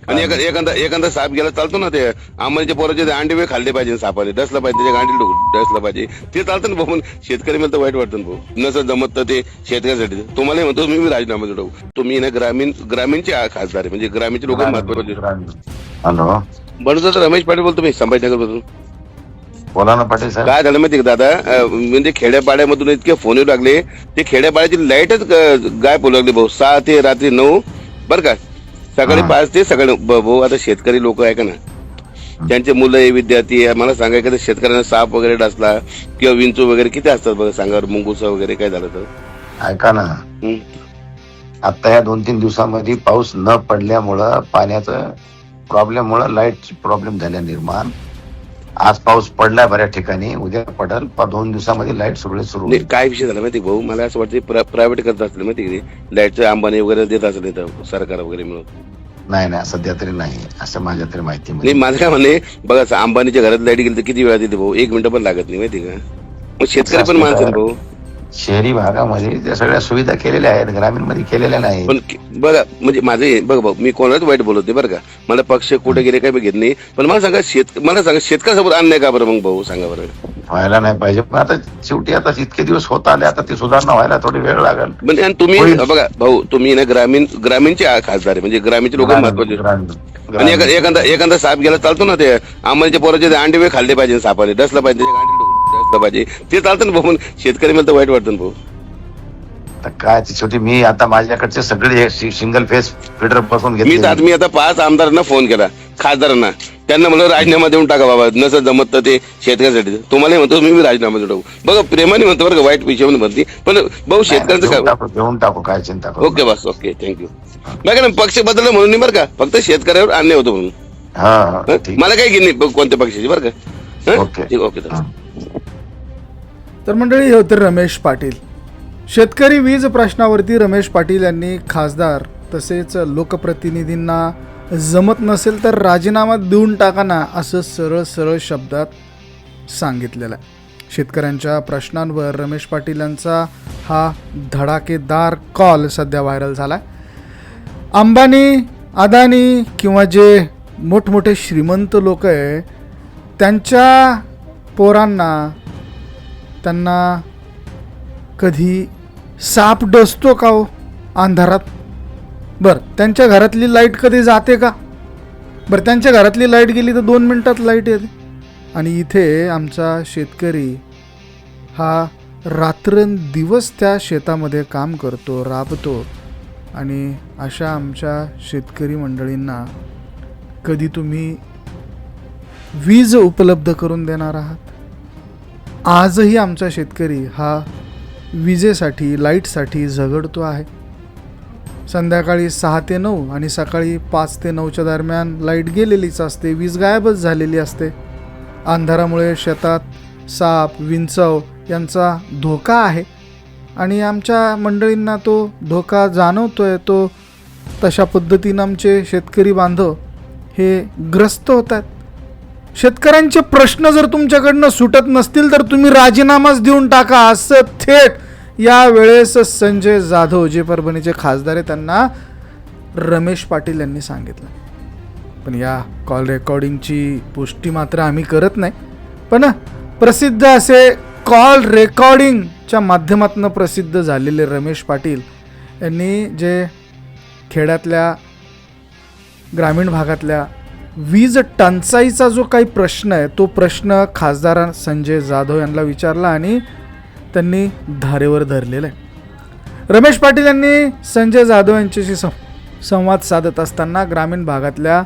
आणि एखादा साप गेला चालतो ना, ते आंबाच्या पोराचे ते अंडे वेळ खाल्ले पाहिजे सापाने, डसला पाहिजे, त्याच्या गांडी डसला पाहिजे, ते चालतं ना भाऊ. शेतकरी मला तर वाईट वाटतं ना भाऊ, नसं जमत तर ते शेतकऱ्यासाठी. तुम्हाला म्हणतो मी राजीनामा देतो. तुम्ही ना ग्रामीणचे खासदार आहे, म्हणजे ग्रामीणचे लोक महत्वाचे. हॅलो, बनतो तर रमेश पाटील बोलतो मी, संभाजीनगर मधून. बोला ना पाटील साहेब. काय झालं माहिती का दादा, म्हणजे खेड्यापाड्यामधून इतके फोन येऊ लागले, ते खेड्यापाड्याची लाईटच गायब होऊ लागली भाऊ. 6 ते रात्री 9 बरं का, सकाळी 5 ते सकाळी भाऊ. आता शेतकरी लोक आहे का ना, त्यांचे मुलं आहे, विद्यार्थी आहे. मला सांगा एखाद्या शेतकऱ्यांना साप वगैरे डसला किंवा विंचू वगैरे किती असतात बघा, सांगा. मुंगूसा वगैरे काय झालं तर ऐका ना, आता या 2-3 दिवसामध्ये पाऊस न पडल्यामुळं, पाण्याचं प्रॉब्लेम मुळे लाईट प्रॉब्लेम झाल्या निर्माण. आज पाऊस पडलाय बऱ्याच ठिकाणी, उद्या पडल, पण 2 दिवसामध्ये लाईट सगळे सुरू नाही. काय विषय झाला माहिती भाऊ, मला असं वाटतं प्रायव्हेट करत असले माहिती, लाईटचं अंबानी वगैरे देत असेल इथं सरकार वगैरे मिळून. नाही सध्या तरी नाही, असं माझ्या तरी माहिती नाही. माझं काय म्हणे बघा, अंबानीच्या घरात लाईट गेली तर किती वेळा देते भाऊ, 1 मिनिट पण लागत नाही माहिती का. मग शेतकरी पण माणसं भाऊ. शहरी भागामध्ये त्या सगळ्या सुविधा केलेल्या आहेत, ग्रामीण मध्ये केलेल्या नाही. पण बघा, म्हणजे माझे बघा भाऊ, मी कोणालाच वाईट बोलत नाही बरं का, मला पक्ष कुठे गेले काय घेत नाही. पण मला सांगा शेतकऱ्यासोबत अन्याय का बरं मग भाऊ, सांगा बरं. व्हायला नाही पाहिजे, पण आता शेवटी आता इतके दिवस होत आले, आता ती सुधारणा व्हायला थोडी वेळ लागेल. म्हणजे आणि तुम्ही बघा भाऊ, तुम्ही ना ग्रामीणचे खासदार आहे, म्हणजे ग्रामीणचे लोक महत्वाचे. आणि एखादा साप गेला चालतो ना, ते आंबाच्या पोराचे अंडे वेळ खाल्ले पाहिजे सापाने, डसला पाहिजे, त्याच्या गांडी डसला पाहिजे, ते चालतं ना भाऊ. शेतकरी मला तर वाईट वाटतं ना भाऊ. काय शेवटी मी आता माझ्याकडचे सगळे सिंगल फेस फिडर बसून घेतले. मी आता 5 आमदारांना फोन केला, खासदारांना. त्यांना म्हणलं राजीनामा देऊन टाका बाबा, नसं जमत तर ते शेतकऱ्यासाठी. तुम्हाला म्हणतो मी राजीनामा देऊ. बघा प्रेमाने म्हणतो बरं का, वाईट विषय म्हणते, पण भाऊ शेतकऱ्यांचं काय घेऊन टाकू, काय चिंता करू. ओके बस, ओके, थँक्यू. बघा ना, पक्ष बदलला म्हणून नाही बरं का, फक्त शेतकऱ्यावर अन्याय होतो म्हणून. मला काही घेणे कोणत्या पक्षाची बरं का. ओके. तर मंडळी, हे होते रमेश पाटील. शेतकरी वीज प्रश्नावरती रमेश पाटील यांनी खासदार तसेच लोकप्रतिनिधींना जमत नसेल तर राजीनामा देऊन टाका ना, असं सरळ शब्दात सांगितलेलं आहे. शेतकऱ्यांच्या प्रश्नांवर रमेश पाटील यांचा हा धडाकेदार कॉल सध्या व्हायरल झाला आहे. अंबानी, अदानी किंवा जे मोठमोठे श्रीमंत लोक आहे, त्यांच्या पोरांना, त्यांना कधी साप डसतो का हो अंधारात? बरं, त्यांच्या घरातली लाईट कधी जाते का? बरं, त्यांच्या घरातली लाईट गेली तर 2 मिनिटात लाईट येते. आणि इथे आमचा शेतकरी हा रात्रंदिवस त्या शेतामध्ये काम करतो, राबतो. आणि अशा आमच्या शेतकरी मंडळींना कधी तुम्ही वीज उपलब्ध करून देणार आहात? आजही आमचा शेतकरी हा विजेसाठी, लाईटसाठी झगडतो आहे. संध्याकाळी 6 ते 9 आणि सकाळी 5 ते 9च्या दरम्यान लाईट गेलेलीच असते, वीज गायबच झालेली असते. अंधारामुळे शेतात साप, विंचव यांचा धोका आहे आणि आमच्या मंडळींना तो धोका जाणवतोय. तो तशा पद्धतीनं आमचे शेतकरी बांधव हे ग्रस्त होतात. शेतकऱ्यांचे प्रश्न जर तुमच्याकडनं सुटत नसतील तर तुम्ही राजीनामाच देऊन टाका, असं थेट यावेळेस संजय जाधव, जे परभणीचे खासदार आहे, त्यांना रमेश पाटील यांनी सांगितलं. पण या कॉल रेकॉर्डिंगची पुष्टी मात्र आम्ही करत नाही. पण प्रसिद्ध असे कॉल रेकॉर्डिंगच्या माध्यमातून प्रसिद्ध झालेले रमेश पाटील यांनी जे खेड्यातल्या, ग्रामीण भागातल्या वीज टंचाईचा जो काही प्रश्न आहे, तो प्रश्न खासदार संजय जाधव यांना विचारला आणि त्यांनी धारेवर धरलेला आहे. रमेश पाटील यांनी संजय जाधव यांच्याशी संवाद साधत असताना ग्रामीण भागातल्या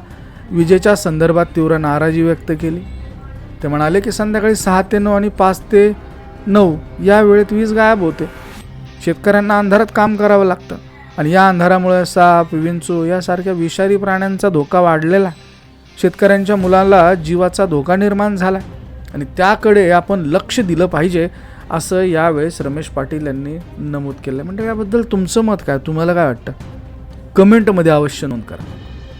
विजेच्या संदर्भात तीव्र नाराजी व्यक्त केली. ते म्हणाले की संध्याकाळी 6 ते 9 आणि 5 ते 9 या वेळेत वीज गायब होते. शेतकऱ्यांना अंधारात काम करावं लागतं आणि या अंधारामुळे साप, विंचू यासारख्या विषारी प्राण्यांचा धोका वाढलेला. शेतकऱ्यांच्या मुलाला जीवाचा धोका निर्माण झाला आणि त्याकडे आपण लक्ष दिलं पाहिजे, असं यावेळेस रमेश पाटील यांनी नमूद केलं. म्हणजे याबद्दल तुमचं मत काय? तुम्हाला काय वाटतं? कमेंटमध्ये अवश्य नोंद करा.